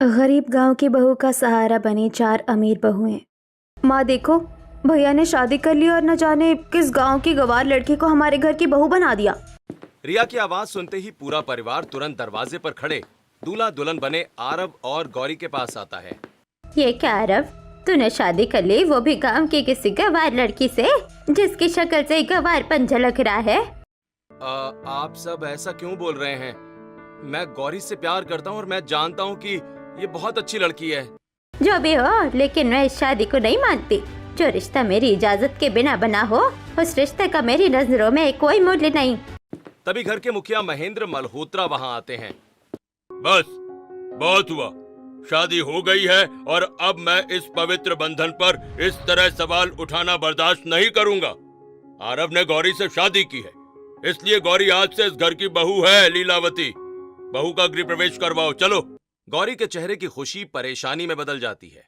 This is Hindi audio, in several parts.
गरीब गांव की बहू का सहारा बनी चार अमीर बहुएं। माँ देखो, भैया ने शादी कर ली और न जाने किस गांव की गवार लड़की को हमारे घर की बहू बना दिया। रिया की आवाज सुनते ही पूरा परिवार तुरंत दरवाजे पर खड़े दूल्हा दुल्हन बने आरव और गौरी के पास आता है। ये क्या आरव, तूने शादी कर ली, वो भी गांव की किसी गवार लड़की से जिसकी शक्ल से गवारपन झलक रहा है। आप सब ऐसा क्यों बोल रहे हैं? मैं गौरी से प्यार करता हूँ और मैं जानता हूँ कि ये बहुत अच्छी लड़की है। जो भी हो, लेकिन मैं इस शादी को नहीं मानती। जो रिश्ता मेरी इजाजत के बिना बना हो, उस रिश्ते का मेरी नजरों में कोई मूल्य नहीं। तभी घर के मुखिया महेंद्र मल्होत्रा वहाँ आते हैं। बस बहुत हुआ, शादी हो गई है और अब मैं इस पवित्र बंधन पर इस तरह सवाल उठाना बर्दाश्त नहीं करूंगा। आरव ने गौरी से शादी की है, इसलिए गौरी आज से इस घर की बहू है। लीलावती, बहू का गृह प्रवेश करवाओ, चलो। गौरी के चेहरे की खुशी परेशानी में बदल जाती है।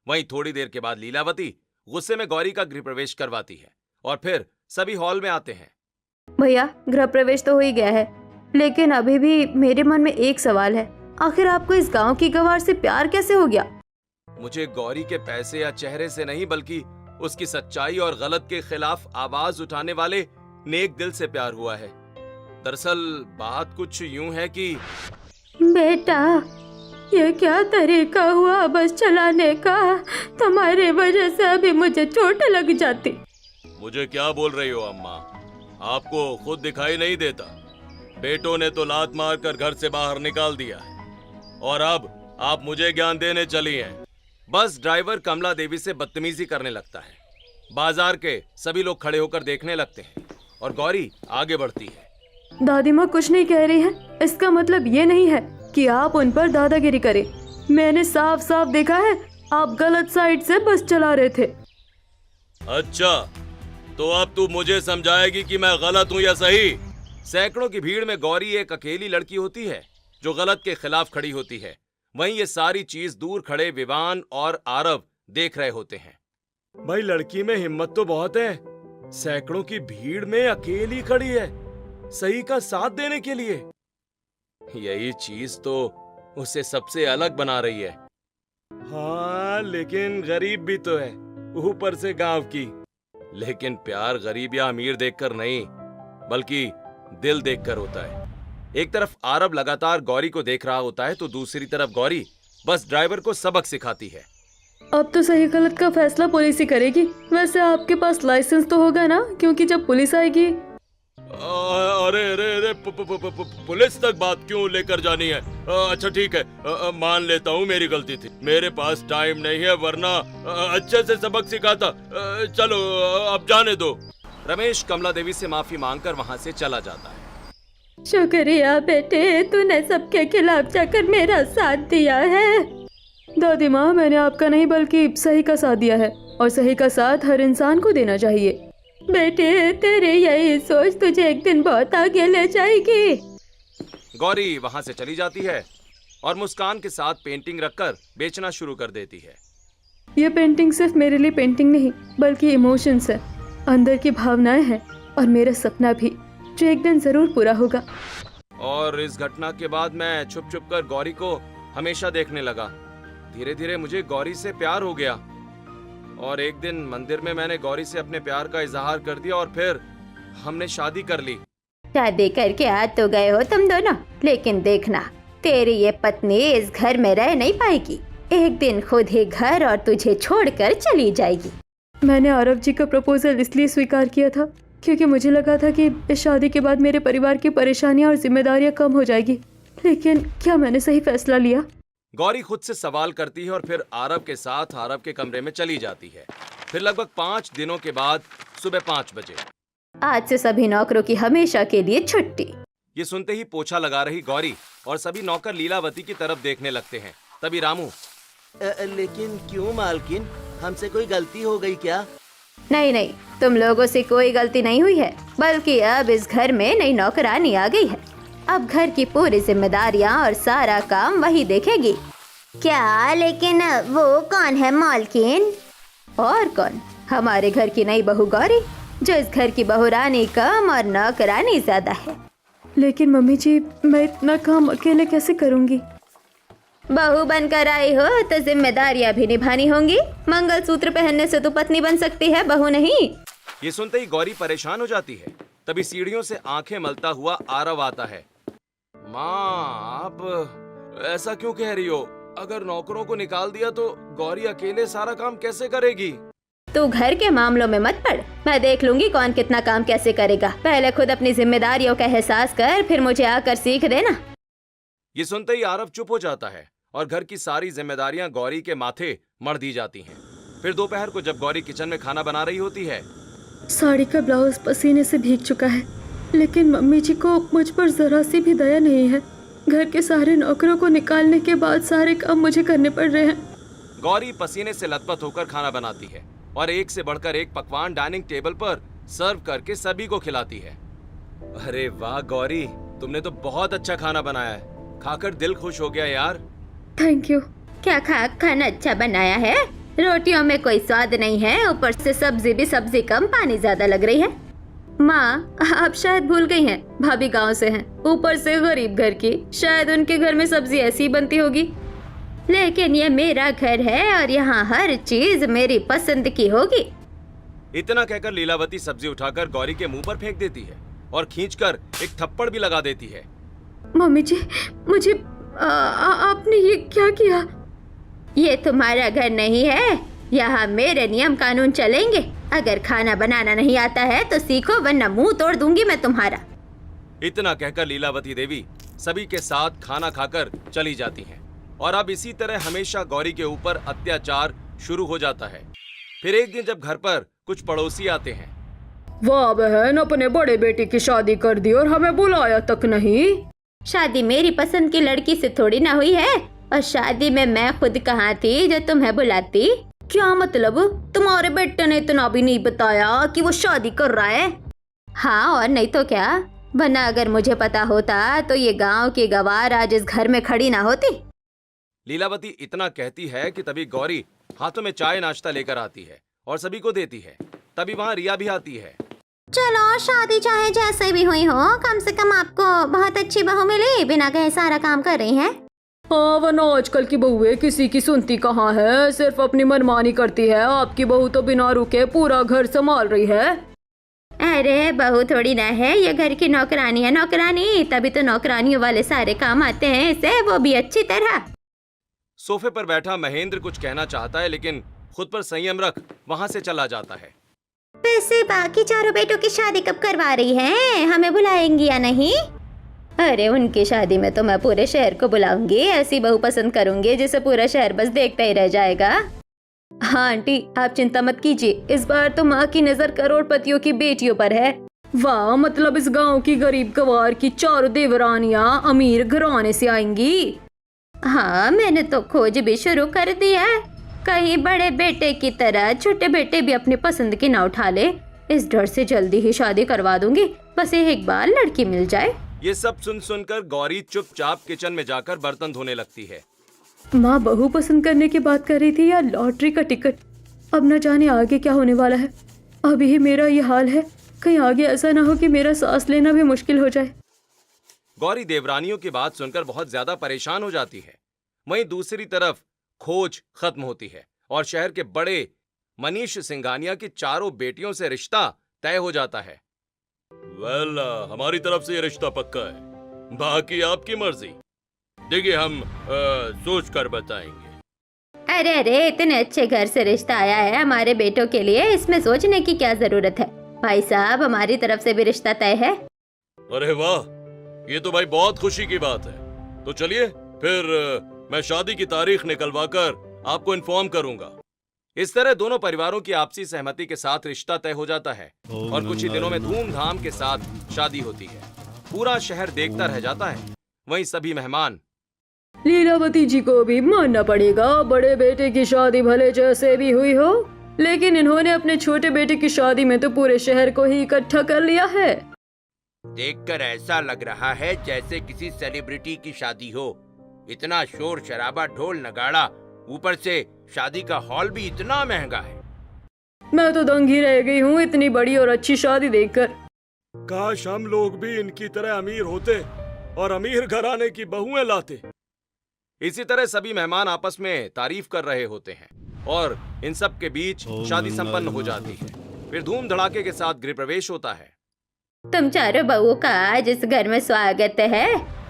वहीं थोड़ी देर के बाद लीलावती गुस्से में गौरी का गृह प्रवेश करवाती है और फिर सभी हॉल में आते हैं। भैया, गृह प्रवेश तो हो ही गया है, लेकिन अभी भी मेरे मन में एक सवाल है। आखिर आपको इस गांव की गवार से प्यार कैसे हो गया? मुझे गौरी के पैसे या चेहरे से नहीं, बल्कि उसकी सच्चाई और गलत के खिलाफ आवाज उठाने वाले नेक दिल से प्यार हुआ है। दरअसल बात कुछ यूं है कि बेटा, ये क्या तरीका हुआ बस चलाने का? तुम्हारे वजह से अभी मुझे चोट लग जाती। मुझे क्या बोल रही हो अम्मा? आपको खुद दिखाई नहीं देता? बेटों ने तो लात मारकर घर से बाहर निकाल दिया है और अब आप मुझे ज्ञान देने चली हैं। बस ड्राइवर कमला देवी से बदतमीजी करने लगता है। बाजार के सभी लोग खड़े होकर देखने लगते हैं और गौरी आगे बढ़ती है। दादी माँ कुछ नहीं कह रही है, इसका मतलब ये नहीं है कि आप उन पर दादागिरी करें। मैंने साफ साफ देखा है, आप गलत साइड से बस चला रहे थे। अच्छा, तो अब तू मुझे समझाएगी कि मैं गलत हूँ या सही? सैकड़ों की भीड़ में गौरी एक अकेली लड़की होती है जो गलत के खिलाफ खड़ी होती है। वहीं ये सारी चीज दूर खड़े विवान और आरव देख रहे होते हैं। भाई, लड़की में हिम्मत तो बहुत है, सैकड़ों की भीड़ में अकेली खड़ी है सही का साथ देने के लिए। यही चीज तो उसे सबसे अलग बना रही है। हाँ, लेकिन गरीब भी तो है, ऊपर से गांव की। लेकिन प्यार गरीब या अमीर देखकर नहीं, बल्कि दिल देखकर होता है। एक तरफ आरव लगातार गौरी को देख रहा होता है तो दूसरी तरफ गौरी बस ड्राइवर को सबक सिखाती है। अब तो सही गलत का फैसला पुलिस ही करेगी। वैसे आपके पास लाइसेंस तो होगा ना, क्योंकि जब पुलिस आएगी। अरे अरे अरे, पुलिस तक बात क्यों लेकर जानी है? अच्छा ठीक है, मान लेता हूँ मेरी गलती थी। मेरे पास टाइम नहीं है, वरना अच्छे से सबक सिखाता। चलो अब जाने दो। रमेश कमला देवी से माफी मांगकर वहाँ से चला जाता है। शुक्रिया बेटे, तूने सबके खिलाफ जाकर मेरा साथ दिया है। दादी माँ, मैंने आपका नहीं बल्कि सही का साथ दिया है, और सही का साथ हर इंसान को देना चाहिए। बेटे, तेरे यही सोच तुझे एक दिन बहुत आगे ले जाएगी। गौरी वहाँ से चली जाती है और मुस्कान के साथ पेंटिंग रखकर बेचना शुरू कर देती है। ये पेंटिंग सिर्फ मेरे लिए पेंटिंग नहीं, बल्कि इमोशंस है, अंदर की भावनाएं हैं, और मेरा सपना भी, जो एक दिन जरूर पूरा होगा। और इस घटना के बाद मैं छुप छुप कर गौरी को हमेशा देखने लगा। धीरे धीरे मुझे गौरी से प्यार हो गया और एक दिन मंदिर में मैंने गौरी से अपने प्यार का इजहार कर दिया और फिर हमने शादी कर ली। शादी करके आ तो गए हो तुम दोनों, लेकिन देखना, तेरी ये पत्नी इस घर में रह नहीं पाएगी। एक दिन खुद ही घर और तुझे छोड़कर चली जाएगी। मैंने आरव जी का प्रपोजल इसलिए स्वीकार किया था क्योंकि मुझे लगा था कि इस शादी के बाद मेरे परिवार की परेशानियां और जिम्मेदारियां कम हो जाएगी। लेकिन क्या मैंने सही फैसला लिया? गौरी खुद से सवाल करती है और फिर आरव के साथ आरव के कमरे में चली जाती है। फिर लगभग 5 दिनों के बाद सुबह 5 बजे। आज से सभी नौकरों की हमेशा के लिए छुट्टी। ये सुनते ही पोछा लगा रही गौरी और सभी नौकर लीलावती की तरफ देखने लगते हैं। तभी रामू, लेकिन क्यों मालकिन, हमसे कोई गलती हो गई क्या? नहीं नहीं, तुम लोगों से कोई गलती नहीं हुई है, बल्कि अब इस घर में नई नौकरानी आ गई है। अब घर की पूरी जिम्मेदारियां और सारा काम वही देखेगी। क्या? लेकिन वो कौन है मालकिन? और कौन? हमारे घर की नई बहू गौरी, जो इस घर की बहुरानी कम और नौकरानी ज्यादा है। लेकिन मम्मी जी, मैं इतना काम अकेले कैसे करूँगी? बहू बनकर आई हो तो जिम्मेदारियां भी निभानी होंगी। मंगलसूत्र पहनने से तो पत्नी बन सकती है, बहू नहीं। ये सुनते ही गौरी परेशान हो जाती है। तभी सीढ़ियों से आंखें मलता हुआ आरव आता है। माँ, आप ऐसा क्यों कह रही हो? अगर नौकरों को निकाल दिया तो गौरी अकेले सारा काम कैसे करेगी? तू घर के मामलों में मत पड़, मैं देख लूंगी कौन कितना काम कैसे करेगा। पहले खुद अपनी जिम्मेदारियों का एहसास कर, फिर मुझे आकर सीख देना। ये सुनते ही आरव चुप हो जाता है और घर की सारी जिम्मेदारियां गौरी के माथे मढ़ दी जाती हैं। फिर दोपहर को जब गौरी किचन में खाना बना रही होती है, साड़ी का ब्लाउज पसीने से भीग चुका है, लेकिन मम्मी जी को मुझ पर जरा सी भी दया नहीं है। घर के सारे नौकरों को निकालने के बाद सारे काम मुझे करने पड़ रहे हैं। गौरी पसीने से लथपथ होकर खाना बनाती है और एक से बढ़कर एक पकवान डाइनिंग टेबल पर सर्व करके सभी को खिलाती है। अरे वाह गौरी, तुमने तो बहुत अच्छा खाना बनाया है। खाकर दिल खुश हो गया यार। Thank you. क्या खाना अच्छा बनाया है? रोटियों में कोई स्वाद नहीं है, ऊपर से सब्जी कम, पानी ज्यादा लग रही है। माँ, आप शायद भूल गई हैं, भाभी गांव से हैं, ऊपर से गरीब घर की, शायद उनके घर में सब्जी ऐसी बनती होगी। लेकिन ये मेरा घर है और यहाँ हर चीज मेरी पसंद की होगी। इतना कहकर लीलावती सब्जी उठाकर गौरी के मुंह पर फेंक देती है और खींचकर एक थप्पड़ भी लगा देती है। मम्मी जी, मुझे आपने ये क्या किया? ये तुम्हारा घर नहीं है, यहाँ मेरे नियम कानून चलेंगे। अगर खाना बनाना नहीं आता है तो सीखो, वरना मुंह तोड़ दूंगी मैं तुम्हारा। इतना कहकर लीलावती देवी सभी के साथ खाना खाकर चली जाती हैं और अब इसी तरह हमेशा गौरी के ऊपर अत्याचार शुरू हो जाता है। फिर एक दिन जब घर पर कुछ पड़ोसी आते हैं। वाह बहन, अपने बड़े बेटे की शादी कर दी और हमें बुलाया तक नहीं। शादी मेरी पसंद की लड़की से थोड़ी ना हुई है, और शादी में मैं खुद कहाँ थी जो तुम्हें बुलाती? क्या मतलब? तुम्हारे बेटे ने इतना भी नहीं बताया कि वो शादी कर रहा है? हाँ, और नहीं तो क्या, वरना अगर मुझे पता होता तो ये गांव की गवार आज इस घर में खड़ी ना होती। लीलावती इतना कहती है कि तभी गौरी हाथों में चाय नाश्ता लेकर आती है और सभी को देती है। तभी वहाँ रिया भी आती है। चलो, शादी चाहे जैसे भी हुई हो, कम से कम आपको बहुत अच्छी बहू मिली, बिना कहे सारा काम कर रही है। हाँ, वरना आजकल की बहुएं किसी की सुनती कहाँ है, सिर्फ अपनी मनमानी करती है। आपकी बहू तो बिना रुके पूरा घर संभाल रही है। अरे बहू थोड़ी ना है, ये घर की नौकरानी है, नौकरानी। तभी तो नौकरानियों वाले सारे काम आते हैं इसे, वो भी अच्छी तरह। सोफे पर बैठा महेंद्र कुछ कहना चाहता है, लेकिन खुद पर संयम रख वहाँ से चला जाता है। वैसे बाकी चारों बेटों की शादी कब करवा रही हैं? हमें बुलाएंगी या नहीं? अरे उनकी शादी में तो मैं पूरे शहर को बुलाऊंगी, ऐसी बहू पसंद करूंगी जिसे पूरा शहर बस देखता ही रह जाएगा। हाँ आंटी, आप चिंता मत कीजिए, इस बार तो माँ की नजर करोड़पतियों की बेटियों पर है। वाह, मतलब इस गांव की गरीब गवार की चारों देवरानियां अमीर घराने से आएंगी। हाँ, मैंने तो खोज भी शुरू कर दी है, कहीं बड़े बेटे की तरह छोटे बेटे भी अपनी पसंद की ना उठा ले। इस डर से जल्दी ही शादी करवा दूंगी, बस एक बार लड़की मिल जाए। ये सब सुनकर गौरी चुपचाप किचन में जाकर बर्तन धोने लगती है। माँ बहू पसंद करने की बात कर रही थी या लॉटरी का टिकट? अब न जाने आगे क्या होने वाला है। अभी ही मेरा ये हाल है, कहीं आगे ऐसा ना हो कि मेरा सांस लेना भी मुश्किल हो जाए। गौरी देवरानियों की बात सुनकर बहुत ज्यादा परेशान हो जाती है। वहीं दूसरी तरफ खोज खत्म होती है और शहर के बड़े मनीष सिंघानिया की चारों बेटियों से रिश्ता तय हो जाता है। वेल, हमारी तरफ से ये रिश्ता पक्का है, बाकी आपकी मर्जी। देखिए, हम सोच कर बताएंगे। अरे अरे, इतने अच्छे घर से रिश्ता आया है हमारे बेटों के लिए, इसमें सोचने की क्या जरूरत है? भाई साहब, हमारी तरफ से भी रिश्ता तय है। अरे वाह, ये तो भाई बहुत खुशी की बात है। तो चलिए फिर मैं शादी की तारीख निकलवाकर आपको इन्फॉर्म करूंगा। इस तरह दोनों परिवारों की आपसी सहमति के साथ रिश्ता तय हो जाता है और कुछ ही दिनों में धूमधाम के साथ शादी होती है। पूरा शहर देखता रह जाता है। वहीं सभी मेहमान। लीलावती जी को भी मानना पड़ेगा, बड़े बेटे की शादी भले जैसे भी हुई हो, लेकिन इन्होंने अपने छोटे बेटे की शादी में तो पूरे शहर को ही इकट्ठा कर लिया है। देखकर ऐसा लग रहा है जैसे किसी सेलिब्रिटी की शादी हो। इतना शोर शराबा, ढोल नगाड़ा, ऊपर से शादी का हॉल भी इतना महंगा है। मैं तो दंग ही रह गई हूँ इतनी बड़ी और अच्छी शादी देखकर। काश हम लोग भी इनकी तरह अमीर होते और अमीर घराने की बहुएं लाते। इसी तरह सभी मेहमान आपस में तारीफ कर रहे होते हैं और इन सब के बीच शादी संपन्न हो जाती है। फिर धूम धड़ाके के साथ गृह प्रवेश होता है। तुम चारों बहुओं का आज इस घर में स्वागत है।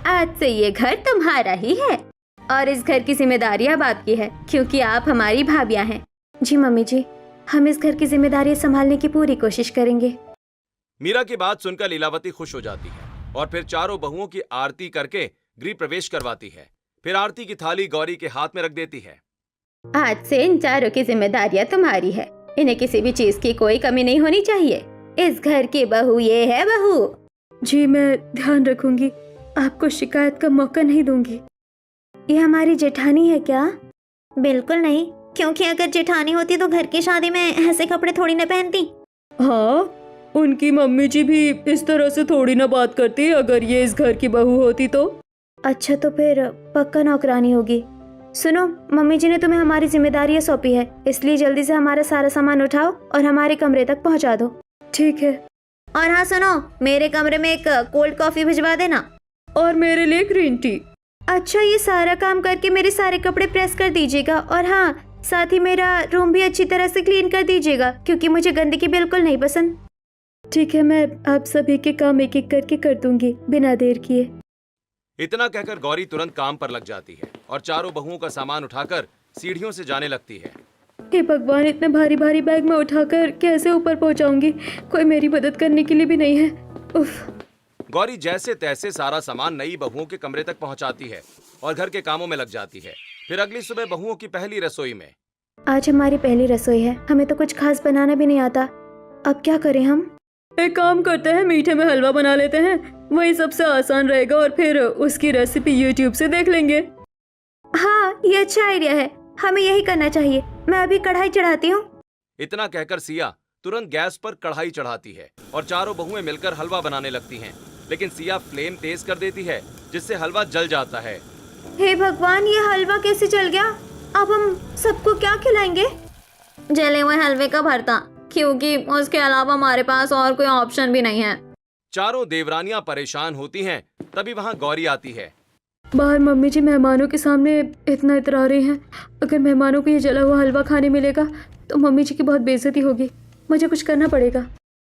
आज से ये घर तुम्हारा ही है और इस घर की जिम्मेदारी अब आपकी है, क्योंकि आप हमारी भाभियां हैं। जी मम्मी जी, हम इस घर की जिम्मेदारी संभालने की पूरी कोशिश करेंगे। मीरा की बात सुनकर लीलावती खुश हो जाती है और फिर चारों बहुओं की आरती करके गृह प्रवेश करवाती है। फिर आरती की थाली गौरी के हाथ में रख देती है। आज से इन चारों की जिम्मेदारियां तुम्हारी है। इन्हें किसी भी चीज की कोई कमी नहीं होनी चाहिए। इस घर की बहू ये है बहू। जी मैं ध्यान रखूंगी, आपको शिकायत का मौका नहीं दूंगी। ये हमारी जेठानी है क्या? बिल्कुल नहीं, क्योंकि अगर जेठानी होती तो घर की शादी में ऐसे कपड़े थोड़ी न पहनती। हाँ, उनकी मम्मी जी भी इस तरह से थोड़ी ना बात करती अगर ये इस घर की बहू होती तो। अच्छा, तो फिर पक्का नौकरानी होगी। सुनो, मम्मी जी ने तुम्हें हमारी जिम्मेदारियां सौंपी है, इसलिए जल्दी से हमारा सारा सामान उठाओ और हमारे कमरे तक पहुंचा दो। ठीक है। और हाँ सुनो, मेरे कमरे में एक कोल्ड कॉफी भिजवा देना। और मेरे लिए ग्रीन टी। अच्छा, ये सारा काम करके मेरे सारे कपड़े प्रेस कर दीजिएगा और हाँ, साथ ही मेरा रूम भी अच्छी तरह से क्लीन कर दीजिएगा, क्योंकि मुझे गंदगी बिल्कुल नहीं पसंद। ठीक है, मैं आप सभी के काम एक एक करके कर दूंगी बिना देर किए। इतना कहकर गौरी तुरंत काम पर लग जाती है और चारों बहुओं का सामान उठाकर सीढ़ियों से जाने लगती है। हे भगवान, इतने भारी भारी बैग में उठाकर कैसे ऊपर पहुंचाऊंगी? कोई मेरी मदद करने के लिए भी नहीं है। उफ। गौरी जैसे तैसे सारा सामान नई बहुओं के कमरे तक पहुंचाती है और घर के कामों में लग जाती है। फिर अगली सुबह बहुओं की पहली रसोई में। आज हमारी पहली रसोई है, हमें तो कुछ खास बनाना भी नहीं आता। अब क्या करें हम? एक काम करते हैं, मीठे में हलवा बना लेते हैं, वही सबसे आसान रहेगा और फिर उसकी रेसिपी यूट्यूब से देख लेंगे। हाँ, ये अच्छा आइडिया है, हमें यही करना चाहिए। मैं अभी कढ़ाई चढ़ाती हूँ। इतना कहकर सिया तुरंत गैस पर कढ़ाई चढ़ाती है और चारों बहुएं मिलकर हलवा बनाने लगती हैं। लेकिन सिया फ्लेम तेज कर देती है, जिससे हलवा जल जाता है। हे भगवान, ये हलवा कैसे जल गया? अब हम सबको क्या खिलाएंगे? जले हुए हलवे का भरता, क्योंकि उसके अलावा हमारे पास और कोई ऑप्शन भी नहीं है। चारों देवरानियां परेशान होती हैं। तभी वहां गौरी आती है। बाहर मम्मी जी मेहमानों के सामने इतना इतरा रही हैं। अगर मेहमानों को ये जला हुआ हलवा खाने मिलेगा तो मम्मी जी की बहुत बेइज्जती होगी। मुझे कुछ करना पड़ेगा।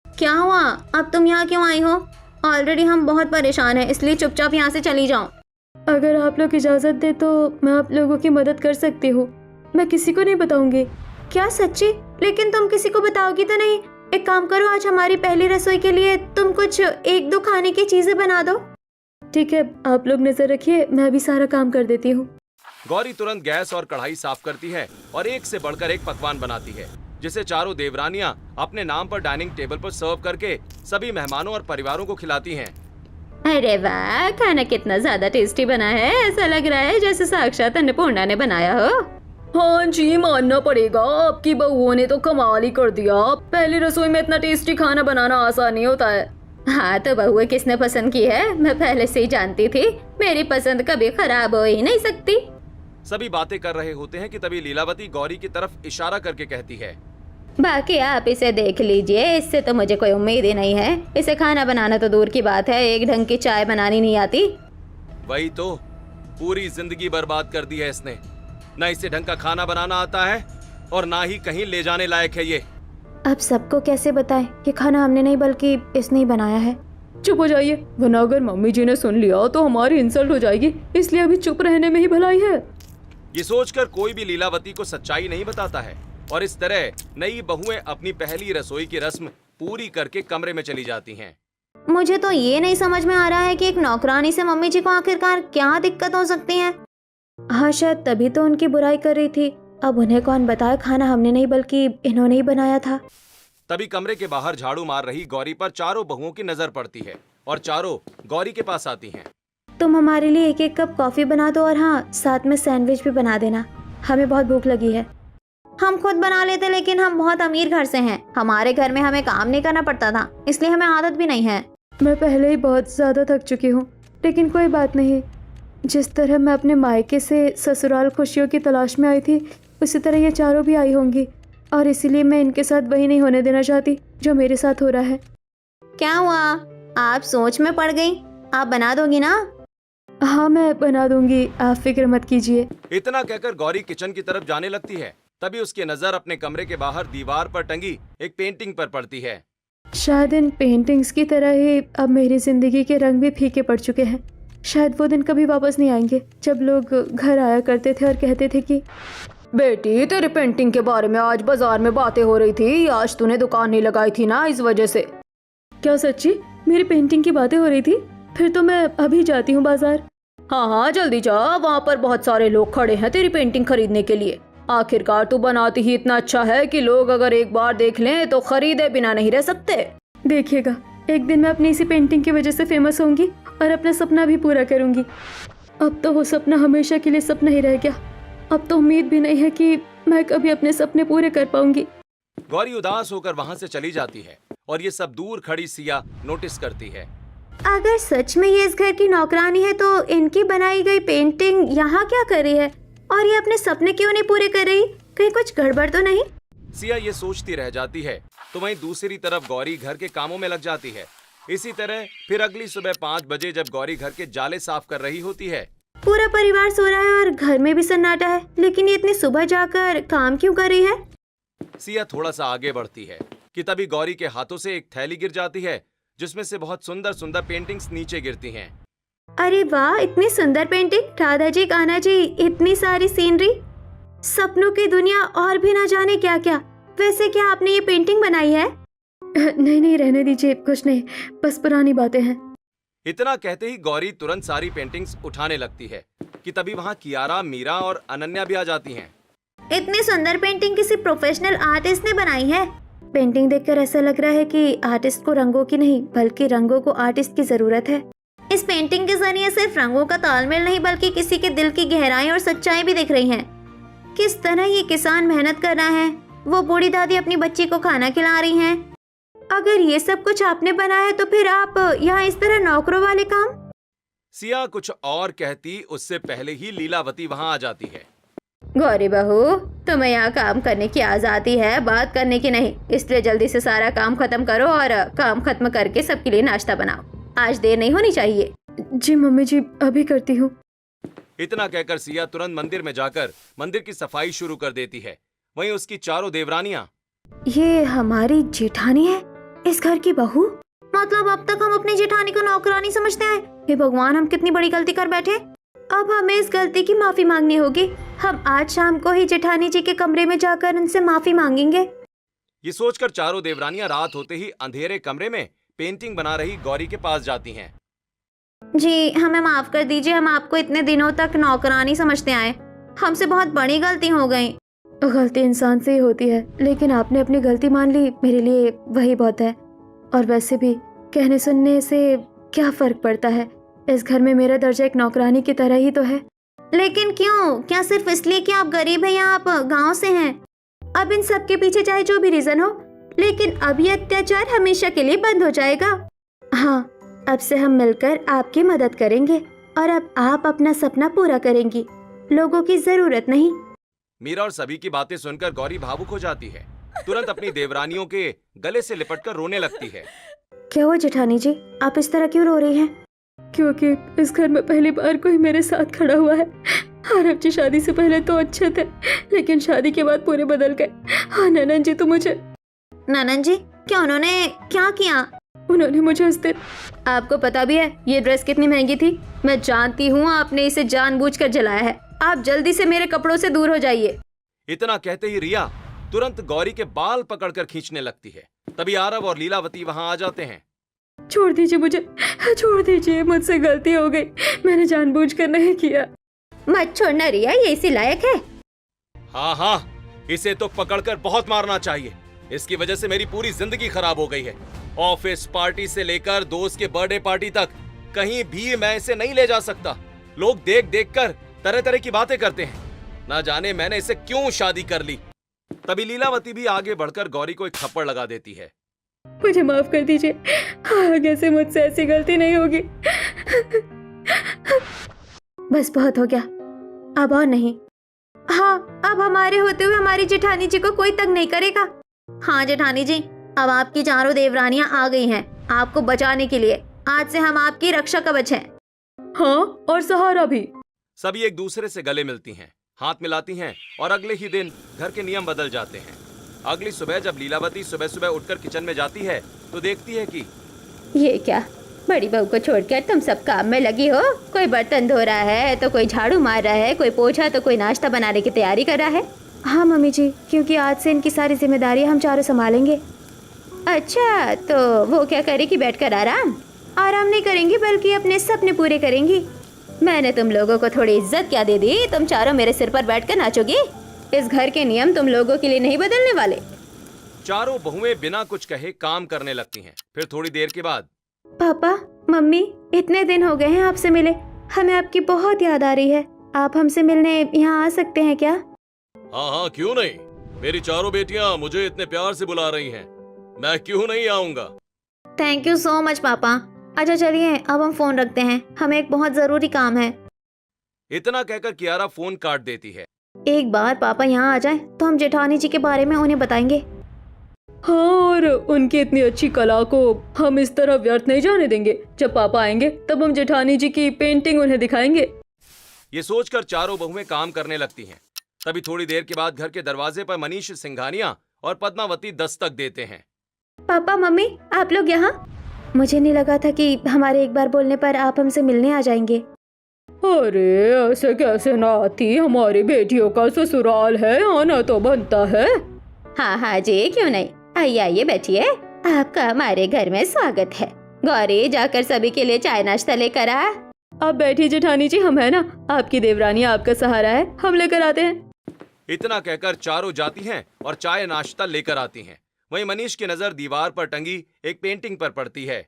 क्या हुआ? अब तुम यहाँ क्यों आई हो? ऑलरेडी हम बहुत परेशान हैं, इसलिए चुपचाप यहाँ से चली जाओ। अगर आप लोग इजाज़त दे तो मैं आप लोगों की मदद कर सकती हूँ। मैं किसी को नहीं बताऊंगी। क्या सच्ची? लेकिन तुम किसी को बताओगी तो नहीं? एक काम करो, आज हमारी पहली रसोई के लिए तुम कुछ एक दो खाने की चीजें बना दो। ठीक है, आप लोग नजर रखिए, मैं अभी सारा काम कर देती हूँ। गौरी तुरंत गैस और कढ़ाई साफ करती है और एक से बढ़कर एक पकवान बनाती है, जिसे चारों देवरानियां अपने नाम पर डाइनिंग टेबल पर सर्व करके सभी मेहमानों और परिवारों को खिलाती हैं। अरे वाह, खाना कितना ज्यादा टेस्टी बना है। ऐसा लग रहा है जैसे साक्षात अन्नपूर्णा ने बनाया हो। हाँ जी, मानना पड़ेगा, आपकी बहुओं ने तो कमाल ही कर दिया। पहली रसोई में इतना टेस्टी खाना बनाना आसान नहीं होता है। हाँ, तो बहुएं किसने पसंद की है, मैं पहले से ही जानती थी। मेरी पसंद कभी खराब हो ही नहीं सकती। सभी बातें कर रहे होते हैं कि तभी लीलावती गौरी की तरफ इशारा करके कहती है, बाकी आप इसे देख लीजिए, इससे तो मुझे कोई उम्मीद ही नहीं है। इसे खाना बनाना तो दूर की बात है, एक ढंग की चाय बनानी नहीं आती। वही तो, पूरी जिंदगी बर्बाद कर दी है इसने। न इसे ढंग का खाना बनाना आता है और ना ही कहीं ले जाने लायक है ये। अब सबको कैसे बताएं कि खाना हमने नहीं बल्कि इसने ही बनाया है। चुप हो जाइए, वरना अगर मम्मी जी ने सुन लिया तो हमारी इंसल्ट हो जाएगी, इसलिए अभी चुप रहने में ही भलाई है। ये सोचकर कोई भी लीलावती को सच्चाई नहीं बताता है और इस तरह नई बहुएं अपनी पहली रसोई की रस्म पूरी करके कमरे में चली जाती हैं। मुझे तो ये नहीं समझ में आ रहा है कि एक नौकरानी से मम्मी जी को आखिरकार क्या दिक्कत हो सकती है। हाँ, शायद तभी तो उनकी बुराई कर रही थी। अब उन्हें कौन बताए, खाना हमने नहीं बल्कि इन्होंने ही बनाया था। तभी कमरे के बाहर झाड़ू मार रही गौरी पर चारों बहुओं की नजर पड़ती है और चारों गौरी के पास आती हैं। तुम हमारे लिए एक एक कप कॉफी बना दो और हाँ, साथ में सैंडविच भी बना देना, हमें बहुत भूख लगी है। हम खुद बना लेते, लेकिन हम बहुत अमीर घर से हैं। हमारे घर में हमें काम नहीं करना पड़ता था, इसलिए हमें आदत भी नहीं है। मैं पहले ही बहुत ज़्यादा थक चुकी हूँ, लेकिन कोई बात नहीं। जिस तरह मैं अपने मायके से ससुराल खुशियों की तलाश में आई थी, उसी तरह ये चारों भी आई होंगी और इसीलिए मैं इनके साथ वही नहीं होने देना चाहती जो मेरे साथ हो रहा है। क्या हुआ? आप सोच में पड़ गई? आप बना दोगी ना? हाँ मैं बना दूंगी, आप फिक्र मत कीजिए। इतना कहकर गौरी किचन की तरफ जाने लगती है। तभी उसकी नजर अपने कमरे के बाहर दीवार पर टंगी एक पेंटिंग पर पड़ती है। शायद इन पेंटिंग्स की तरह ही अब मेरी जिंदगी के रंग भी फीके पड़ चुके हैं। शायद वो दिन कभी वापस नहीं आएंगे जब लोग घर आया करते थे और कहते थे कि बेटी तेरी पेंटिंग के बारे में आज बाजार में बातें हो रही थी, आज तूने दुकान नहीं लगाई थी ना इस वजह से। क्या सच्ची मेरी पेंटिंग की बातें हो रही थी? फिर तो मैं अभी जाती हूँ बाजार। हाँ हाँ जल्दी जा, वहाँ पर बहुत सारे लोग खड़े हैं तेरी पेंटिंग खरीदने के लिए। आखिरकार तू बनाती ही इतना अच्छा है कि लोग अगर एक बार देख लें तो खरीदे बिना नहीं रह सकते। देखिएगा एक दिन मैं अपनी इसी पेंटिंग की वजह से फेमस होंगी और अपना सपना भी पूरा करूंगी। अब तो वो सपना हमेशा के लिए सपना ही रह गया। अब तो उम्मीद भी नहीं है कि मैं कभी अपने सपने पूरे कर पाऊंगी। गौरी उदास होकर वहाँ से चली जाती है और ये सब दूर खड़ी सिया नोटिस करती है। अगर सच में ये इस घर की नौकरानी है तो इनकी बनाई गई पेंटिंग यहाँ क्या कर रही है और ये अपने सपने क्यों नहीं पूरे कर रही? कहीं कुछ गड़बड़ तो नहीं? सिया ये सोचती रह जाती है तो वहीं दूसरी तरफ गौरी घर के कामों में लग जाती है। इसी तरह फिर अगली सुबह 5 बजे जब गौरी घर के जाले साफ कर रही होती है। पूरा परिवार सो रहा है और घर में भी सन्नाटा है, लेकिन ये इतनी सुबह जाकर काम क्यों कर रही है? सिया थोड़ा सा आगे बढ़ती है कि तभी गौरी के हाथों से एक थैली गिर जाती है जिसमें से बहुत सुंदर सुंदर पेंटिंग्स नीचे गिरती हैं। अरे वाह, इतनी सुंदर पेंटिंग! राधा जी, कान्हा जी, इतनी सारी सीनरी, सपनों की दुनिया और भी ना जाने क्या क्या। वैसे क्या आपने ये पेंटिंग बनाई है? नहीं नहीं रहने दीजिए, कुछ नहीं, बस पुरानी बातें हैं। इतना कहते ही गौरी तुरंत सारी पेंटिंग्स उठाने लगती है कि तभी वहाँ कियारा, मीरा और अनन्या भी आ जाती हैं। इतनी सुंदर पेंटिंग किसी प्रोफेशनल आर्टिस्ट ने बनाई है। पेंटिंग देखकर ऐसा लग रहा है कि आर्टिस्ट को रंगों की नहीं बल्कि रंगों को आर्टिस्ट की जरूरत है। इस पेंटिंग के जरिए सिर्फ रंगों का तालमेल नहीं बल्कि किसी के दिल की गहराई और सच्चाई भी दिख रही है। किस तरह ये किसान मेहनत कर रहा है, वो बूढ़ी दादी अपनी बच्ची को खाना खिला रही हैं। अगर ये सब कुछ आपने बनाया है तो फिर आप यहाँ इस तरह नौकरों वाले काम? सिया कुछ और कहती उससे पहले ही लीलावती वहाँ आ जाती है। गौरी बहू, तुम्हें यहाँ काम करने की आजादी है, बात करने की नहीं। इसलिए जल्दी से सारा काम खत्म करो और काम खत्म करके सबके लिए नाश्ता बनाओ। आज देर नहीं होनी चाहिए। जी मम्मी जी, अभी करती हूँ। इतना कहकर सिया तुरंत मंदिर में जाकर मंदिर की सफाई शुरू कर देती है। वहीं उसकी चारों देवरानियां। ये हमारी जेठानी है, इस घर की बहू? मतलब अब तक हम अपनी जेठानी को नौकरानी समझते हैं। हे भगवान, हम कितनी बड़ी गलती कर बैठे। अब हमें इस गलती की माफी मांगनी होगी। हम आज शाम को ही जेठानी जी के कमरे में जाकर उनसे माफी मांगेंगे। ये सोचकर चारों देवरानियां रात होते ही अंधेरे कमरे में पेंटिंग बना रही गौरी के पास जाती हैं। जी हमें माफ कर दीजिए, हम आपको इतने दिनों तक नौकरानी समझते आए। हमसे बहुत बड़ी गलती हो गई। गलती इंसान से ही होती है, लेकिन आपने अपनी गलती मान ली, मेरे लिए वही बहुत है। और वैसे भी कहने सुनने से क्या फर्क पड़ता है, इस घर में मेरा दर्जा एक नौकरानी की तरह ही तो है। लेकिन क्यों? क्या सिर्फ इसलिए कि आप गरीब हैं या आप गांव से हैं? अब इन सब के पीछे चाहे जो भी रीजन हो, लेकिन अब ये अत्याचार हमेशा के लिए बंद हो जाएगा। हाँ, अब से हम मिलकर आपकी मदद करेंगे और अब आप अपना सपना पूरा करेंगी, लोगों की जरूरत नहीं। मीरा और सभी की बातें सुनकर गौरी भावुक हो जाती है। तुरंत अपनी देवरानियों के गले से लिपटकर रोने लगती है। क्या हुआ जेठानी जी, आप इस तरह क्यों रो रही हैं? क्योंकि इस घर में पहली बार कोई मेरे साथ खड़ा हुआ है। आरव जी शादी से पहले तो अच्छे थे, लेकिन शादी के बाद पूरे बदल गए। हाँ ननन जी, तो मुझे। ननन जी? क्या उन्होंने क्या किया? उन्होंने मुझे उस दिन। आपको पता भी है ये ड्रेस कितनी महंगी थी? मैं जानती हूँ आपने इसे जानबूझकर जलाया है। आप जल्दी से मेरे कपड़ों से दूर हो जाइए। इतना कहते ही रिया तुरंत गौरी के बाल पकड़कर खींचने लगती है। तभी आरव और लीलावती वहाँ आ जाते हैं। छोड़ दीजिए मुझे, छोड़ दीजिए, मुझसे गलती हो गई, मैंने जानबूझकर नहीं किया। मत छोड़ना रिया, ये इसी लायक है। हाँ हाँ, इसे तो पकड़कर बहुत मारना चाहिए। इसकी वजह से मेरी पूरी जिंदगी खराब हो गई है। ऑफिस पार्टी से लेकर दोस्त के बर्थडे पार्टी तक कहीं भी मैं इसे नहीं ले जा सकता। लोग देख देख कर तरह तरह की बातें करते हैं। ना जाने मैंने इसे क्यों शादी कर ली। तभी लीलावती भी आगे बढ़कर गौरी को एक थप्पड़ लगा देती है। मुझे माफ कर दीजिए, आगे से मुझसे ऐसी गलती नहीं होगी। बस बहुत हो गया, अब और नहीं। हाँ, अब हमारे होते हुए हमारी जेठानी जी को कोई तंग नहीं करेगा। हाँ जेठानी जी, अब आपकी चारों देवरानियां आ गई हैं आपको बचाने के लिए। आज से हम आपकी रक्षा कवच हैं। हाँ, और सहारा भी। सभी एक दूसरे से गले मिलती हैं, हाथ मिलाती हैं और अगले ही दिन घर के नियम बदल जाते हैं। अगली सुबह जब लीलावती सुबह सुबह उठकर किचन में जाती है तो देखती है कि ये क्या, बड़ी बहू को छोड़कर तुम सब काम में लगी हो। कोई बर्तन धो रहा है तो कोई झाड़ू मार रहा है, कोई पोछा तो कोई नाश्ता बनाने की तैयारी कर रहा है। हाँ मम्मी जी, क्योंकि आज से इनकी सारी जिम्मेदारी हम चारों संभालेंगे। अच्छा, तो वो क्या करेगी? बैठकर आराम नहीं करेंगी बल्कि अपने सपने पूरे करेंगी। मैंने तुम लोगों को थोड़ी इज्जत क्या दे दी? तुम चारों मेरे सिर पर बैठकर नाचोगी? इस घर के नियम तुम लोगों के लिए नहीं बदलने वाले। चारों बहुएं बिना कुछ कहे काम करने लगती हैं। फिर थोड़ी देर के बाद पापा, मम्मी, इतने दिन हो गए हैं आपसे मिले, हमें आपकी बहुत याद आ रही है। आप हमसे मिलने यहाँ आ सकते हैं क्या? हाँ हाँ, क्यों नहीं। मेरी चारों बेटियां मुझे इतने प्यार से बुला रही हैं, मैं क्यों नहीं आऊंगा। थैंक यू सो मच पापा। अच्छा चलिए, अब हम फोन रखते हैं, हमें एक बहुत जरूरी काम है। इतना कहकर कियारा फोन काट देती है। एक बार पापा यहाँ आ जाएं तो हम जेठानी जी के बारे में उन्हें बताएंगे। हाँ, और उनकी इतनी अच्छी कला को हम इस तरह व्यर्थ नहीं जाने देंगे। जब पापा आएंगे तब हम जेठानी जी की पेंटिंग उन्हें दिखाएंगे। ये सोचकर चारों बहुएं काम करने लगती हैं। तभी थोड़ी देर के बाद घर के दरवाजे पर मनीष सिंघानिया और पद्मावती दस्तक देते हैं। पापा, मम्मी, आप लोग यहाँ? मुझे नहीं लगा था कि हमारे एक बार बोलने पर आप हमसे मिलने आ जाएंगे। अरे ऐसे कैसे ना आती, हमारी बेटियों का ससुराल है, आना तो बनता है। हाँ जी, क्यों नहीं। आइए आइए बैठिए, आपका हमारे घर में स्वागत है। गौरी, जाकर सभी के लिए चाय नाश्ता लेकर आ। आप बैठिए जेठानी जी, हम है ना, आपकी देवरानी आपका सहारा है, हम लेकर आते हैं। इतना कहकर चारों जाती हैं और चाय नाश्ता लेकर आती हैं। वहीं मनीष की नजर दीवार पर टंगी एक पेंटिंग पर पड़ती है।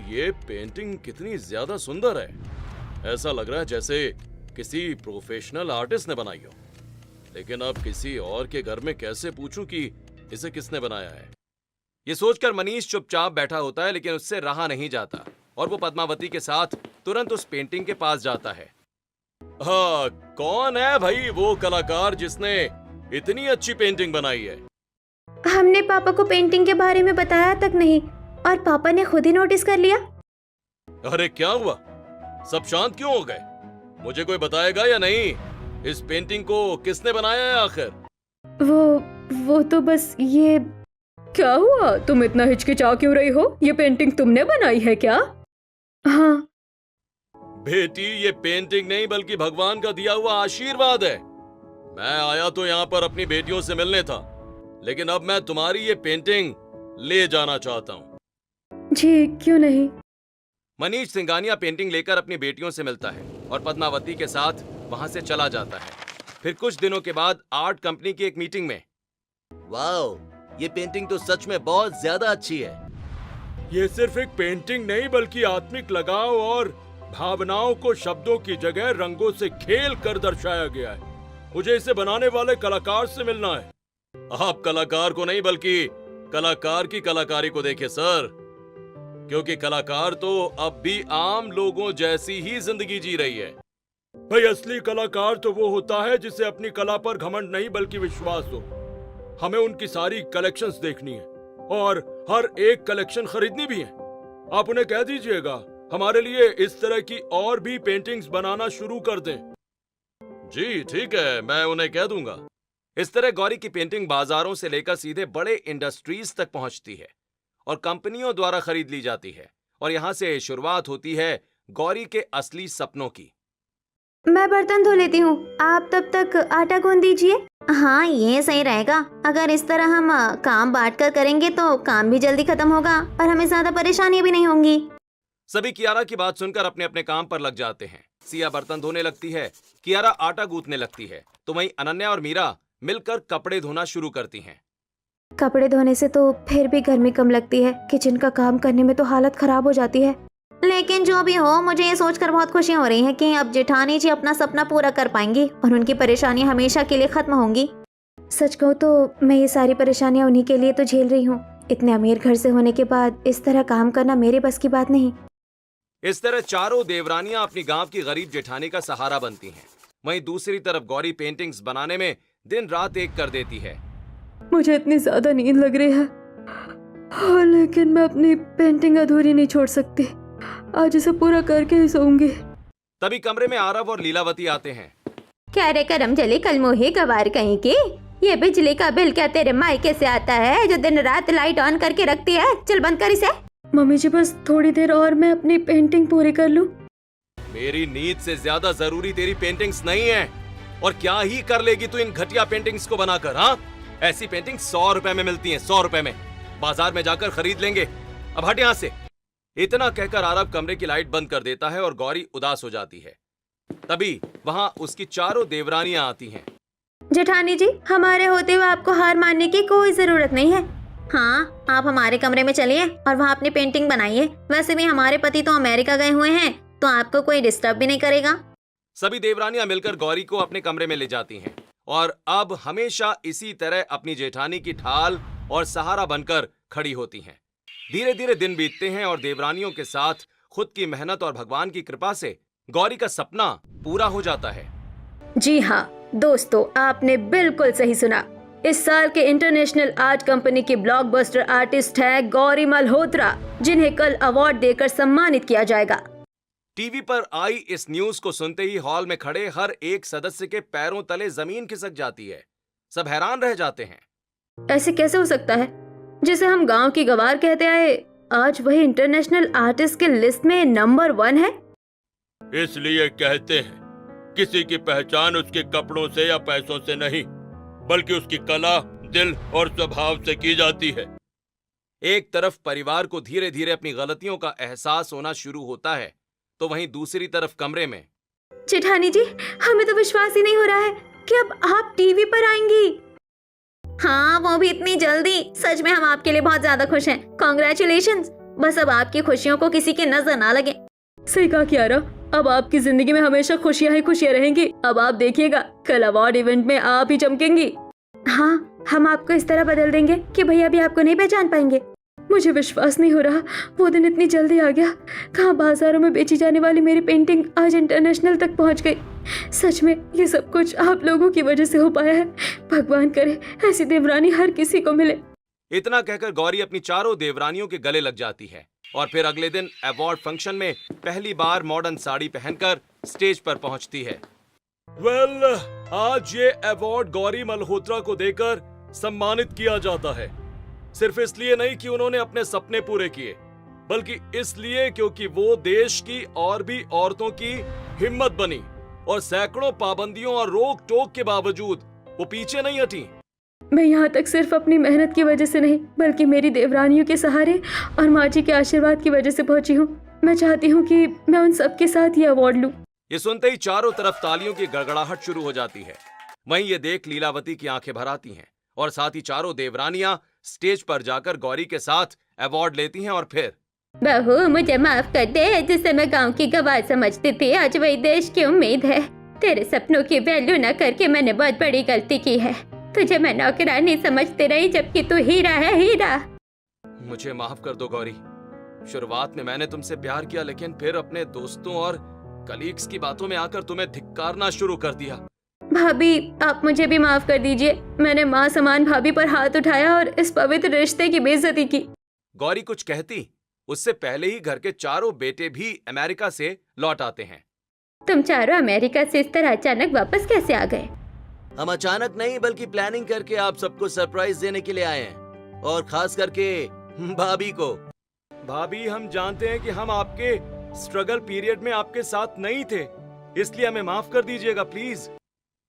ये पेंटिंग कितनी ज्यादा सुंदर है। ऐसा लग रहा है जैसे किसी प्रोफेशनल आर्टिस्ट ने बनाई हो। लेकिन अब किसी और के घर में कैसे पूछूं कि इसे किसने बनाया है। ये सोचकर मनीष चुपचाप बैठा होता है, लेकिन उससे रहा नहीं जाता और वो पद्मावती के साथ तुरंत उस पेंटिंग के पास जाता है। हाँ, कौन है भाई वो कलाकार जिसने इतनी अच्छी पेंटिंग बनाई है? हमने पापा को पेंटिंग के बारे में बताया तक नहीं और पापा ने खुद ही नोटिस कर लिया। अरे क्या हुआ, सब शांत क्यों हो गए? मुझे कोई बताएगा या नहीं, इस पेंटिंग को किसने बनाया है आखिर? वो तो बस ये। क्या हुआ, तुम इतना हिचकिचा क्यों रही हो? ये पेंटिंग तुमने बनाई है क्या? हाँ बेटी, ये पेंटिंग नहीं बल्कि भगवान का दिया हुआ आशीर्वाद है। मैं आया तो यहाँ पर अपनी बेटियों से मिलने था, लेकिन अब मैं तुम्हारी ये पेंटिंग ले जाना चाहता हूँ। जी, क्यों नहीं। मनीष सिंघानिया पेंटिंग लेकर अपनी बेटियों से मिलता है और पद्मावती के साथ वहां से चला जाता है। फिर कुछ दिनों के बाद आर्ट कंपनी की एक मीटिंग में। वाओ, ये पेंटिंग तो सच में बहुत ज्यादा अच्छी है। ये सिर्फ एक पेंटिंग नहीं बल्कि आत्मिक लगाव और भावनाओं को शब्दों की जगह रंगों से खेल कर दर्शाया गया है। मुझे इसे बनाने वाले कलाकार से मिलना है। आप कलाकार को नहीं बल्कि कलाकार की कलाकारी को देखें सर, क्योंकि कलाकार तो अब भी आम लोगों जैसी ही जिंदगी जी रही है। भाई, असली कलाकार तो वो होता है जिसे अपनी कला पर घमंड नहीं बल्कि विश्वास हो। हमें उनकी सारी कलेक्शंस देखनी है और हर एक कलेक्शन खरीदनी भी है। आप उन्हें कह दीजिएगा हमारे लिए इस तरह की और भी पेंटिंग्स बनाना शुरू कर दें। जी ठीक है, मैं उन्हें कह दूंगा। इस तरह गौरी की पेंटिंग बाजारों से लेकर सीधे बड़े इंडस्ट्रीज तक पहुंचती है और कंपनियों द्वारा खरीद ली जाती है और यहां से शुरुआत होती है गौरी के असली सपनों की। मैं बर्तन धो लेती हूँ, आप तब तक आटा गूंद दीजिए। हाँ, ये सही रहेगा। अगर इस तरह हम काम बांट कर करेंगे तो काम भी जल्दी खत्म होगा और हमें ज्यादा परेशानियां भी नहीं होंगी। सभी कियारा की बात सुनकर अपने अपने काम पर लग जाते हैं। सिया बर्तन धोने लगती है, कियारा आटा गूंथने लगती है, तो वहीं अनन्या और मीरा मिलकर कपड़े धोना शुरू करती हैं। कपड़े धोने से तो फिर भी गर्मी कम लगती है, किचन का काम करने में तो हालत खराब हो जाती है। लेकिन जो भी हो, मुझे ये सोचकर बहुत खुशी हो रही है कि अब जेठानी जी अपना सपना पूरा कर पाएंगी और उनकी परेशानियां हमेशा के लिए खत्म होंगी। सच कहूँ तो मैं ये सारी परेशानियां उन्हीं के लिए तो झेल रही हूँ। इतने अमीर घर से होने के बाद इस तरह काम करना मेरे बस की बात नहीं। इस तरह चारों देवरानियां अपनी गांव की गरीब जेठानी का सहारा बनती हैं। वहीं दूसरी तरफ गौरी पेंटिंग्स बनाने में दिन रात एक कर देती है। मुझे इतनी ज्यादा नींद लग रही है, लेकिन मैं अपनी पेंटिंग अधूरी नहीं छोड़ सकती। आज इसे पूरा करके ही सोऊंगी। तभी कमरे में आरव और लीलावती आते हैं। क्या रे करमजली कलमुही गवार कहीं की, ये बिजली का बिल क्या तेरे मायके से आता है जो दिन रात लाइट ऑन करके रखती है? चल बंद कर इसे। मम्मी जी बस थोड़ी देर और मैं अपनी पेंटिंग पूरी कर लूं। मेरी नींद से ज्यादा जरूरी तेरी पेंटिंग्स नहीं है। और क्या ही कर लेगी तू इन घटिया पेंटिंग्स को बनाकर? हाँ, ऐसी पेंटिंग 100 रुपए में मिलती हैं, 100 रुपए में। बाजार में जाकर खरीद लेंगे। अब हट यहाँ से। इतना कहकर आरव कमरे की लाइट बंद कर देता है और गौरी उदास हो जाती है। तभी वहां उसकी चारों देवरानियां आती हैं। जेठानी जी, हमारे होते हुए आपको हार मानने की कोई जरूरत नहीं है। हाँ, आप हमारे कमरे में चलिए और वहाँ अपनी पेंटिंग बनाइए। वैसे भी हमारे पति तो अमेरिका गए हुए हैं, तो आपको कोई डिस्टर्ब भी नहीं करेगा। सभी देवरानियां मिलकर गौरी को अपने कमरे में ले जाती हैं और अब हमेशा इसी तरह अपनी जेठानी की ढाल और सहारा बनकर खड़ी होती हैं। धीरे धीरे दिन बीतते हैं और देवरानियों के साथ खुद की मेहनत और भगवान की कृपा से गौरी का सपना पूरा हो जाता है। जी हाँ दोस्तों, आपने बिल्कुल सही सुना। इस साल के इंटरनेशनल आर्ट कंपनी की ब्लॉकबस्टर आर्टिस्ट है गौरी मल्होत्रा, जिन्हें कल अवार्ड देकर सम्मानित किया जाएगा। टीवी पर आई इस न्यूज को सुनते ही हॉल में खड़े हर एक सदस्य के पैरों तले जमीन खिसक जाती है। सब हैरान रह जाते हैं। ऐसे कैसे हो सकता है? जिसे हम गांव की गवार कहते आए, आज वही इंटरनेशनल आर्टिस्ट के लिस्ट में नंबर 1 है। इसलिए कहते हैं किसी की पहचान उसके कपड़ों से या पैसों से नहीं, बल्कि उसकी कला, दिल और स्वभाव से की जाती है। एक तरफ परिवार को धीरे धीरे अपनी गलतियों का एहसास होना शुरू होता है, तो वहीं दूसरी तरफ कमरे में जेठानी जी, हमें तो विश्वास ही नहीं हो रहा है कि अब आप टीवी पर आएंगी। हाँ, वो भी इतनी जल्दी। सच में हम आपके लिए बहुत ज्यादा खुश हैं। कॉन्ग्रेचुलेशंस। बस अब आपकी खुशियों को किसी की नजर ना लगे। सही कहा कियारा, अब आपकी जिंदगी में हमेशा खुशियां ही खुशियां रहेंगी। अब आप देखिएगा, कल अवार्ड इवेंट में आप ही चमकेंगी। हाँ, हम आपको इस तरह बदल देंगे कि भैया भी आपको नहीं पहचान पाएंगे। मुझे विश्वास नहीं हो रहा, वो दिन इतनी जल्दी आ गया। कहाँ बाजारों में बेची जाने वाली मेरी पेंटिंग आज इंटरनेशनल तक पहुंच गई। सच में ये सब कुछ आप लोगों की वजह से हो पाया है। भगवान करे ऐसी देवरानी हर किसी को मिले। इतना कहकर गौरी अपनी चारों देवरानियों के गले लग जाती है और फिर अगले दिन अवार्ड फंक्शन में पहली बार मॉडर्न साड़ी पहनकर स्टेज पर पहुंचती है। वेल, आज ये अवार्ड गौरी मल्होत्रा को देकर सम्मानित किया जाता है। सिर्फ इसलिए नहीं कि उन्होंने अपने सपने पूरे किए, बल्कि इसलिए क्योंकि वो देश की और भी औरतों की हिम्मत बनी और सैकड़ों पाबंदियों और रोक टोक के बावजूद वो पीछे नहीं हटी। मैं यहाँ तक सिर्फ अपनी मेहनत की वजह से नहीं, बल्कि मेरी देवरानियों के सहारे और माँ जी के आशीर्वाद की वजह से पहुंची हूँ। मैं चाहती हूँ कि मैं उन सबके साथ ये अवार्ड लूँ। ये सुनते ही चारों तरफ तालियों की गड़गड़ाहट शुरू हो जाती है। वहीं ये देख लीलावती की आंखें भर आती हैं और साथ ही चारों देवरानियां स्टेज पर जाकर गौरी के साथ अवार्ड लेती हैं और फिर बहू, मुझे माफ कर दे। जिसे मैं गांव की गवार समझती थी, आज वही देश की उम्मीद है। तेरे सपनों की वैल्यू न करके मैंने बहुत बड़ी गलती की है। तुझे मैं नौकरानी समझती रही, जबकि तू हीरा है, हीरा। मुझे माफ कर दो गौरी। शुरुआत में मैंने तुमसे प्यार किया, लेकिन फिर अपने दोस्तों और कलीग्स की बातों में आकर तुम्हें धिक्कारना शुरू कर दिया। भाभी, आप मुझे भी माफ कर दीजिए। मैंने माँ समान भाभी पर हाथ उठाया और इस पवित्र रिश्ते की बेइज्जती की। गौरी कुछ कहती उससे पहले ही घर के चारों बेटे भी अमेरिका से लौट आते हैं। तुम चारों अमेरिका से इस तरह अचानक वापस कैसे आ गए? हम अचानक नहीं, बल्कि प्लानिंग करके आप सबको सरप्राइज देने के लिए आए हैं, और खास करके भाभी को। भाभी, हम जानते हैं कि हम आपके स्ट्रगल पीरियड में आपके साथ नहीं थे, इसलिए हमें माफ कर दीजिएगा प्लीज।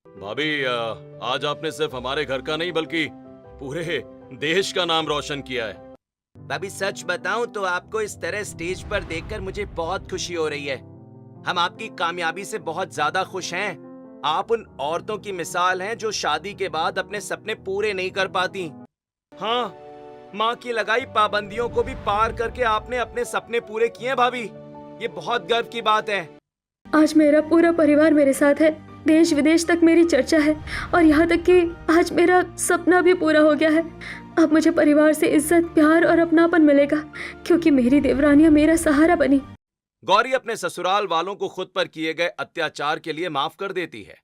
भाभी, आज आपने सिर्फ हमारे घर का नहीं बल्कि पूरे देश का नाम रोशन किया है। भाभी, सच बताऊं तो आपको इस तरह स्टेज पर देखकर मुझे बहुत खुशी हो रही है। हम आपकी कामयाबी से बहुत ज्यादा खुश हैं। आप उन औरतों की मिसाल हैं जो शादी के बाद अपने सपने पूरे नहीं कर पाती। हाँ, माँ की लगाई पाबंदियों को भी पार करके आपने अपने सपने पूरे किए हैं भाभी। ये बहुत गर्व की बात है। आज मेरा पूरा परिवार मेरे साथ है। देश विदेश तक मेरी चर्चा है और यहाँ तक कि आज मेरा सपना भी पूरा हो गया है। अब मुझे परिवार से इज्जत, प्यार और अपनापन मिलेगा, क्योंकि मेरी देवरानियां मेरा सहारा बनी। गौरी अपने ससुराल वालों को खुद पर किए गए अत्याचार के लिए माफ कर देती है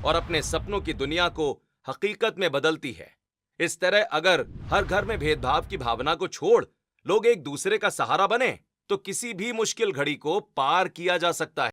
और अपने सपनों की दुनिया को हकीकत में बदलती है। इस तरह अगर हर घर में भेदभाव की भावना को छोड़ लोग एक दूसरे का सहारा बने तो किसी भी मुश्किल घड़ी को पार किया जा सकता है।